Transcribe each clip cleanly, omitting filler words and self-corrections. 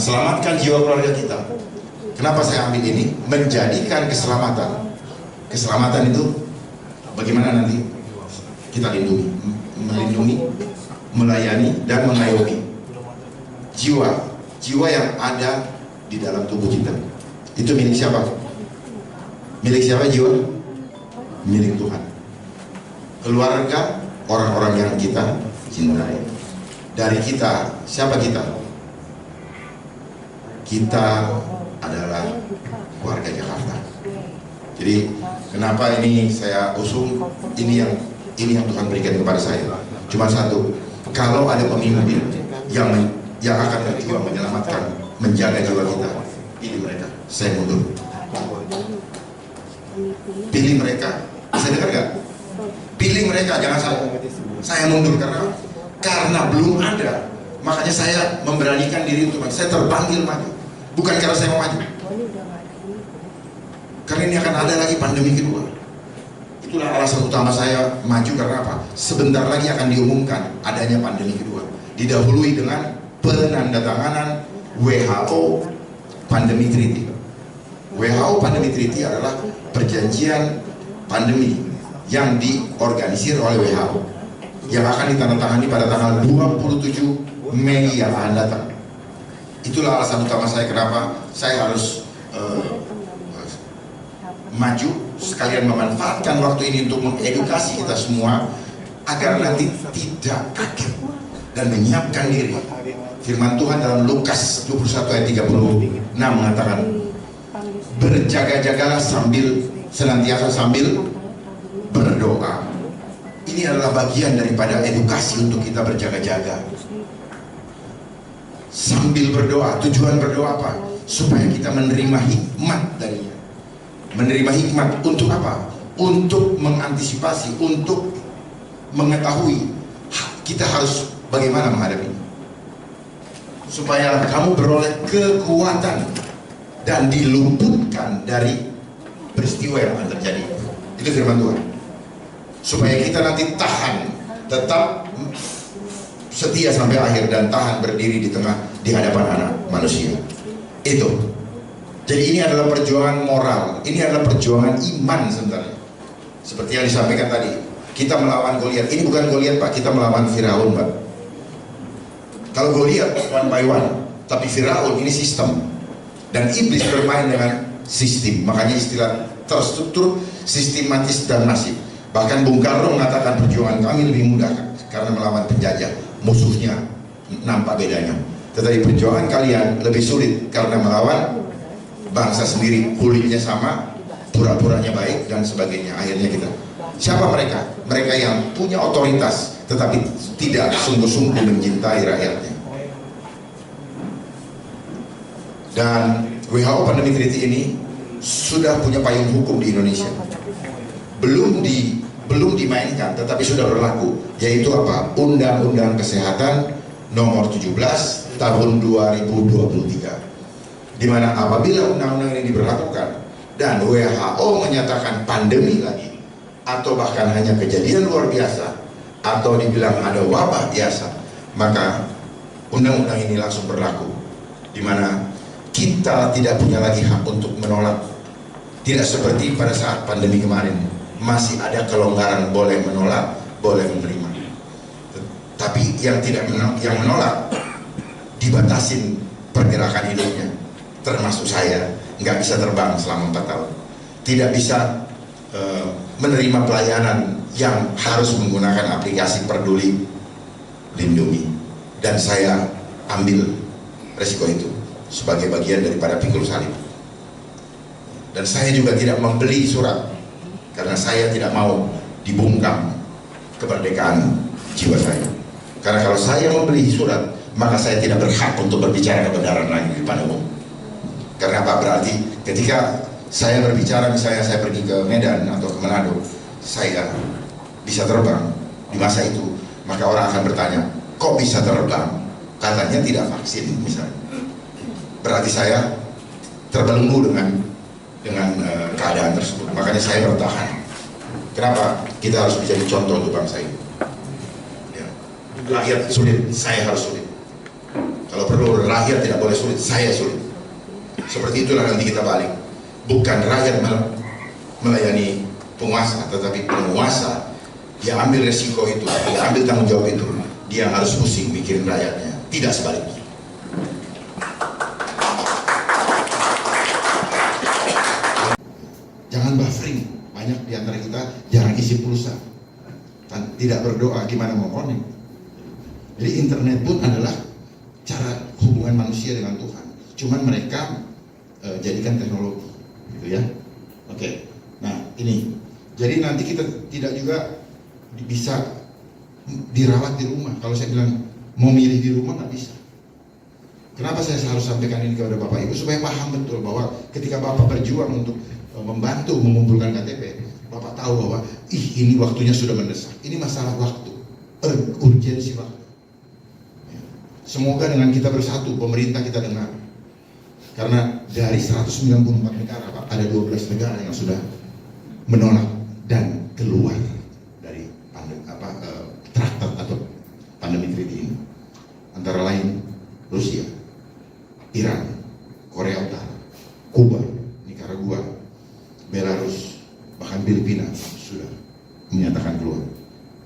selamatkan jiwa keluarga kita. Kenapa saya ambil ini? Menjadikan keselamatan. Keselamatan itu bagaimana nanti kita lindungi, melindungi, melayani, dan mengayomi jiwa yang ada di dalam tubuh kita. Itu milik siapa? Milik siapa jiwa? Milik Tuhan. Keluarga, orang-orang yang kita cintai. Dari kita, siapa kita? Kita adalah warga Jakarta. Jadi kenapa ini saya usung, ini yang Tuhan berikan kepada saya. Cuma satu, kalau ada pemimpin yang akan berjuang menyelamatkan, menjaga jiwa kita, pilih mereka. Saya mundur. Pilih mereka. Bisa dengar nggak? Pilih mereka, jangan saya mundur karena belum ada. Makanya saya memberanikan diri untuk saya terpanggil maju. Bukan karena saya mau maju. Karena ini akan ada lagi pandemi kedua. Itulah alasan utama saya maju, karena apa? Sebentar lagi akan diumumkan adanya pandemi kedua. Didahului dengan penandatanganan WHO Pandemic Treaty. WHO Pandemic Treaty adalah perjanjian pandemi yang diorganisir oleh WHO yang akan ditandatangani pada tanggal 27 Mei yang akan datang. Itulah alasan utama saya kenapa saya harus maju, sekalian memanfaatkan waktu ini untuk mengedukasi kita semua agar nanti tidak kaget dan menyiapkan diri. Firman Tuhan dalam Lukas 21 ayat 36 mengatakan, berjaga-jagalah senantiasa sambil berdoa. Ini adalah bagian daripada edukasi untuk kita berjaga-jaga. Sambil berdoa, tujuan berdoa apa? Supaya kita menerima hikmat darinya. Menerima hikmat untuk apa? Untuk mengantisipasi, untuk mengetahui kita harus bagaimana menghadapinya. Supaya kamu beroleh kekuatan dan diluputkan dari peristiwa yang akan terjadi. Itu firman Tuhan. Supaya kita nanti tahan, tetap setia sampai akhir dan tahan berdiri di hadapan anak manusia. Itu. Jadi ini adalah perjuangan moral, ini adalah perjuangan iman sebenarnya. Seperti yang disampaikan tadi, kita melawan Goliat. Ini bukan Goliat, Pak, kita melawan Firaun, Pak. Kalau Goliat one by one, tapi Firaun ini sistem. Dan iblis bermain dengan sistem. Makanya istilah terstruktur, sistematis, dan masif. Bahkan Bung Karno mengatakan perjuangan kami lebih mudah karena melawan penjajah. Musuhnya nampak bedanya. Tetapi perjuangan kalian lebih sulit karena melawan bangsa sendiri. Kulitnya sama, pura-puranya baik, dan sebagainya. Akhirnya kita, siapa mereka? Mereka yang punya otoritas tetapi tidak sungguh-sungguh mencintai rakyatnya. Dan WHO Pandemic Treaty ini sudah punya payung hukum di Indonesia. Belum dimainkan, tetapi sudah berlaku, yaitu apa? Undang-Undang Kesehatan Nomor 17 Tahun 2023, di mana apabila undang-undang ini diberlakukan dan WHO menyatakan pandemi lagi, atau bahkan hanya kejadian luar biasa, atau dibilang ada wabah biasa, maka undang-undang ini langsung berlaku, di mana kita tidak punya lagi hak untuk menolak. Tidak seperti pada saat pandemi kemarin, masih ada kelonggaran, boleh menolak, boleh menerima. Tapi yang menolak dibatasin pergerakan hidupnya, termasuk saya, nggak bisa terbang selama 4 tahun, tidak bisa menerima pelayanan yang harus menggunakan aplikasi Peduli Lindungi, dan saya ambil resiko itu sebagai bagian daripada pikul salib. Dan saya juga tidak membeli surat karena saya tidak mau dibungkam kemerdekaan jiwa saya. Karena kalau saya membeli surat, maka saya tidak berhak untuk berbicara kebenaran lagi di depan umum. Karena apa? Berarti ketika saya berbicara, misalnya saya pergi ke Medan atau ke Manado, saya bisa terbang di masa itu, maka orang akan bertanya, kok bisa terbang? Katanya tidak vaksin misalnya. Berarti saya terbelenggu dengan keadaan tersebut. Makanya saya bertahan. Kenapa? Kita harus menjadi contoh untuk bangsa ini. Ya. Rakyat sulit, saya harus sulit. Kalau perlu rakyat tidak boleh sulit, saya sulit. Seperti itulah nanti kita balik. Bukan rakyat melayani penguasa, tetapi penguasa dia ambil resiko itu, dia ambil tanggung jawab itu. Dia harus pusing mikirin rakyatnya, tidak sebaliknya. Jangan buffering. Banyak di antara kita jarang isi pulsa, tidak berdoa, gimana mau connect. Jadi internet pun adalah cara hubungan manusia dengan Tuhan. Cuman mereka jadikan teknologi, gitu ya. Oke. Nah ini, jadi nanti kita tidak juga bisa dirawat di rumah. Kalau saya bilang mau milih di rumah nggak bisa. Kenapa saya harus sampaikan ini kepada Bapak Ibu supaya paham betul bahwa ketika Bapak berjuang untuk membantu mengumpulkan KTP, Bapak tahu bahwa ini waktunya sudah mendesak. Ini masalah waktu, urgensi waktu. Semoga dengan kita bersatu, pemerintah kita dengar. Karena dari 194 negara, Pak, ada 12 negara yang sudah menolak dan keluar dari traktat atau pandemi treaty ini. Antara lain Rusia, Iran, Korea Utara, Kuba, Nicaragua, Belarus, bahkan Filipina sudah menyatakan keluar.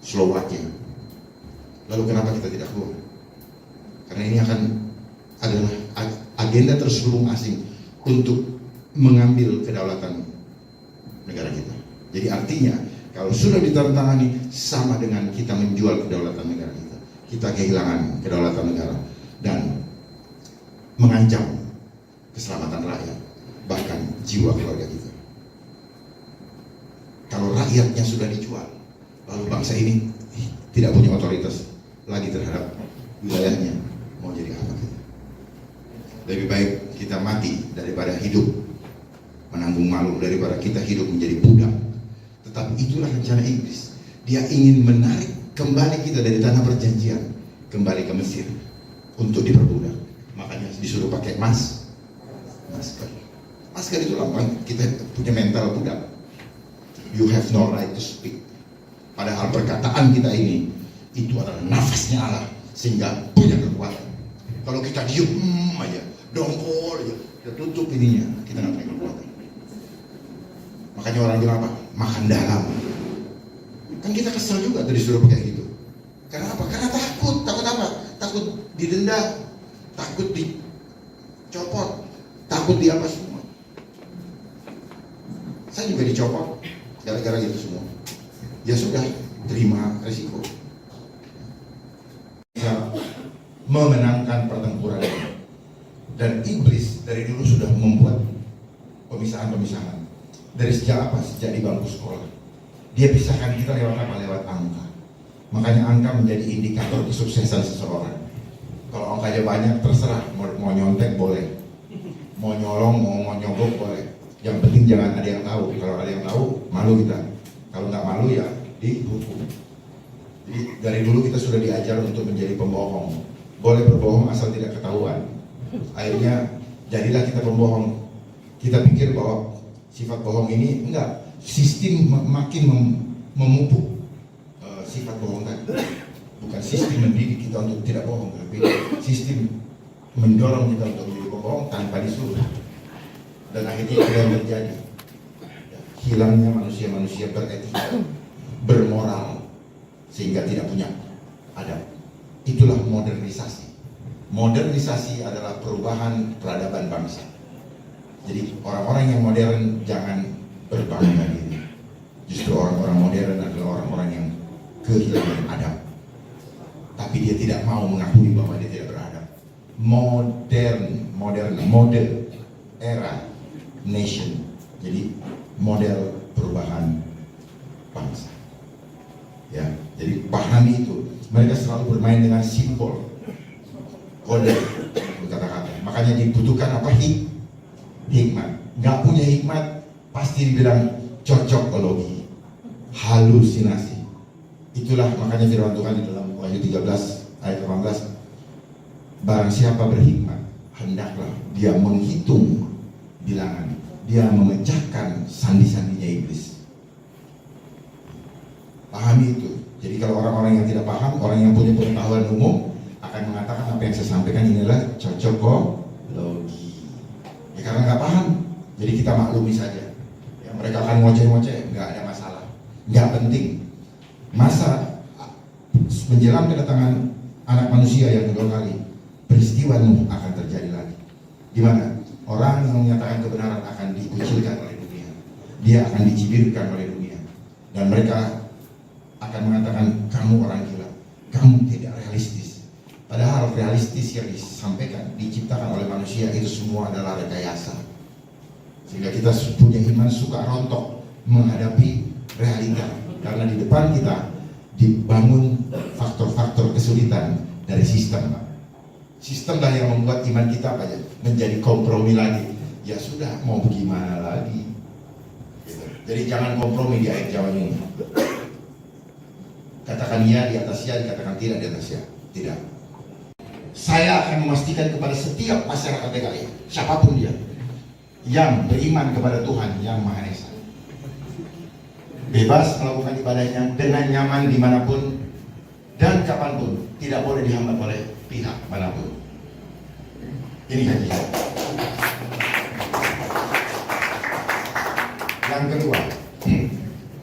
Slovakia. Lalu kenapa kita tidak keluar? Karena ini adalah agenda terselubung asing untuk mengambil kedaulatan negara kita. Jadi artinya kalau sudah ditandatangani sama dengan kita menjual kedaulatan negara kita. Kita kehilangan kedaulatan negara dan mengancam keselamatan rakyat, bahkan jiwa keluarga kita. Kalau rakyatnya sudah dijual, lalu bangsa ini tidak punya otoritas lagi terhadap wilayahnya, mau jadi apa kita? Lebih baik kita mati daripada hidup menanggung malu, daripada kita hidup menjadi budak. Tetapi itulah rencana iblis. Dia ingin menarik kembali kita dari tanah perjanjian, kembali ke Mesir untuk diperbudak. Makanya disuruh pakai masker. Masker itu lambang kita punya mental budak. You have no right to speak. Padahal perkataan kita ini itu adalah nafasnya Allah sehingga punya kekuatan. Kalau kita diem aja, dongkol aja, kita tutup ininya, kita nggak punya kekuatan. Makanya orang bilang apa? Makan dalam. Kan kita kesel juga tadi disuruh pakai gitu. Karena apa? Karena takut. Takut apa? Takut didenda, takut dicopot, takut di apa semua. Saya juga dicopot gara-gara gitu semua. Ya sudah, terima resiko. Bisa memenangkan pertempuran ini. Dan iblis dari dulu sudah membuat pemisahan-pemisahan. Dari sejak apa? Sejak di bangku sekolah. Dia pisahkan kita lewat apa? Lewat angka. Makanya angka menjadi indikator kesuksesan seseorang. Kalau angkanya banyak terserah, mau nyontek boleh, mau nyolong, mau nyogok boleh. Yang penting jangan ada yang tahu. Kalau ada yang tahu, malu kita. Kalau nggak malu ya dihukum. Jadi dari dulu kita sudah diajar untuk menjadi pembohong. Boleh berbohong asal tidak ketahuan. Akhirnya jadilah kita pembohong. Kita pikir bahwa sifat bohong ini enggak. Sistem makin memupuk sifat bohong tadi. Bukan sistem mendidik kita untuk tidak bohong, tapi sistem mendorong kita untuk menjadi pembohong tanpa disuruh. Dan akhirnya itu yang terjadi. Hilangnya manusia-manusia beretika, bermoral, sehingga tidak punya adab. Itulah modernisasi. Modernisasi adalah perubahan peradaban bangsa. Jadi orang-orang yang modern jangan berbangga diri. Justru orang-orang modern adalah orang-orang yang kehilangan adab. Tapi dia tidak mau mengakui bahwa dia tidak beradab. Model era nation. Jadi model perubahan bangsa. Ya, jadi pahami itu. Mereka selalu bermain dengan simbol, kode, kata-kata. Makanya dibutuhkan apa? Hikmat. Nggak punya hikmat pasti dibilang cocokologi, halusinasi. Itulah makanya firman Tuhan di dalam Wahyu 13 ayat 18. Barang siapa berhikmat, hendaklah dia menghitung bilangan, dia memecahkan sandi-sandinya iblis. Pahami itu. Jadi kalau orang-orang yang tidak paham, orang yang punya pengetahuan umum akan akan mengatakan apa yang saya sampaikan ini adalah cocokologi. Ya karena nggak paham, jadi kita maklumi saja. Ya, mereka akan ngoceh-ngoceh, nggak ada masalah, nggak penting. Masa menjelang kedatangan anak manusia yang kedua kali, peristiwa Nuh akan terjadi lagi. Di mana orang yang menyatakan kebenaran akan dikucilkan oleh dunia, dia akan dicibirkan oleh dunia, dan mereka akan mengatakan kamu orang gila, kamu tidak realistis. Padahal realistis yang disampaikan, diciptakan oleh manusia itu semua adalah rekayasa. Sehingga kita punya iman suka rontok menghadapi realita, karena di depan kita dibangun faktor-faktor kesulitan dari sistem. Sistemlah yang membuat iman kita apa ya, menjadi kompromi lagi. Ya sudah, mau bagaimana lagi? Gitu. Jadi jangan kompromi di ayat Jawa ini. Katakan ya di atas ya, dikatakan tidak di atas ya. Tidak. Saya akan memastikan kepada setiap masyarakat DKI, siapapun dia, yang beriman kepada Tuhan yang Maha Esa, bebas melakukan ibadahnya dengan nyaman dimanapun dan kapanpun, tidak boleh dihambat oleh pihak manapun. Ini janji saya. Yang kedua,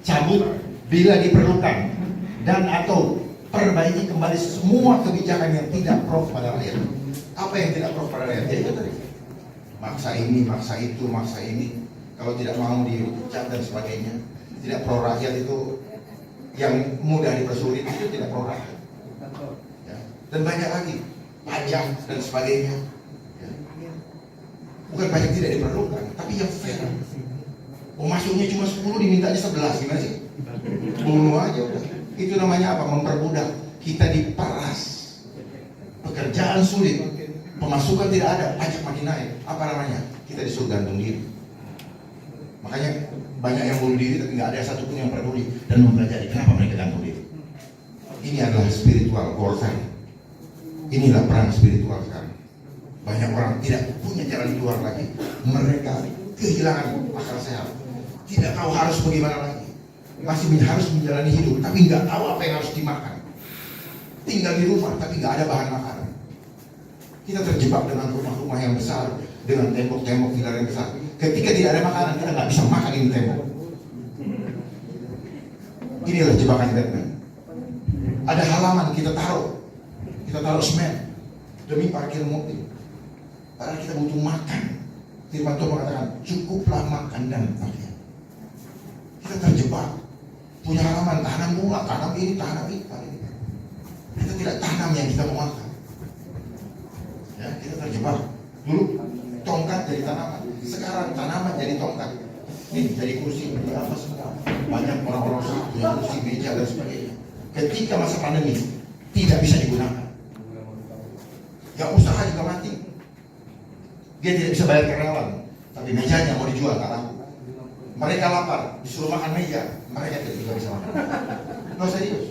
cabut bila diperlukan dan atau perbaiki kembali semua kebijakan yang tidak pro pada rakyat. Apa yang tidak pro pada rakyat? Ya itu tadi. Maksa ini, maksa itu, maksa ini. Kalau tidak mau dipecat dan sebagainya. Tidak pro rakyat itu yang mudah dipersulit, itu tidak pro rakyat. Ya. Dan banyak lagi pajak dan sebagainya. Ya. Bukan pajak tidak diperlukan, tapi yang fair. Masuknya cuma 10, dimintanya 11, gimana sih? Bunuh aja udah. Itu namanya apa? Memperbudak. Kita diperas. Pekerjaan sulit, pemasukan tidak ada, pajak makin naik. Apa namanya? Kita disuruh gantung diri. Makanya banyak yang bunuh diri tapi nggak ada satupun yang peduli dan mempelajari kenapa mereka gantung diri. Ini adalah spiritual warfare. Inilah perang spiritual sekarang. Banyak orang tidak punya jalan keluar lagi. Mereka kehilangan akal sehat. Tidak tahu harus bagaimana lagi. Masih harus menjalani hidup tapi nggak tahu apa yang harus dimakan. Tinggal di rumah tapi nggak ada bahan makanan. Kita terjebak dengan rumah-rumah yang besar, dengan tembok-tembok yang besar. Ketika tidak ada makanan, kita nggak bisa makan ini tembok. Inilah jebakan Batman. Ada halaman kita taruh semen demi parkir mobil. Padahal kita butuh makan. Firman Tuhan mengatakan cukuplah makan dan pakaian. Kita terjebak. Punya halaman, tanam bunga, tanam ini, tanam itu. Kita tidak tanam yang kita mau makan. Ya, kita terjebak. Dulu tongkat jadi tanaman, sekarang tanaman jadi tongkat. Ini jadi kursi, jadi apa semua. Banyak orang-orang punya kursi, meja dan sebagainya. Ketika masa pandemi tidak bisa digunakan, yang usaha juga mati. Dia tidak bisa bayar karyawan, tapi mejanya mau dijual nggak laku. Mereka lapar, disuruh makan meja, mereka tidak juga bisa makan. Nggak serius.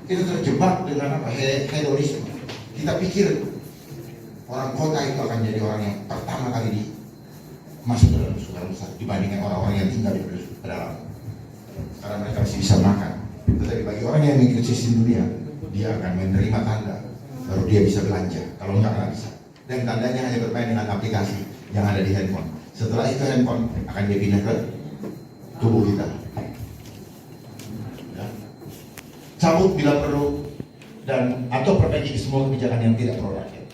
Kita terjebak dengan apa? Hedonisme. Kita pikir orang kota itu akan jadi orang yang pertama kali masuk ke dalam surga besar dibandingkan orang-orang yang tinggal di pedalaman. Karena mereka masih bisa makan. Tetapi bagi orang yang mengikuti sistem dunia, dia akan menerima tanda, baru dia bisa belanja. Kalau enggak, nggak bisa. Dan tandanya hanya bermain dengan aplikasi yang ada di handphone. Setelah itu handphone akan dia pindah ke tubuh kita. Ya. Cabut bila perlu dan atau perbaiki semua kebijakan yang tidak pro rakyat.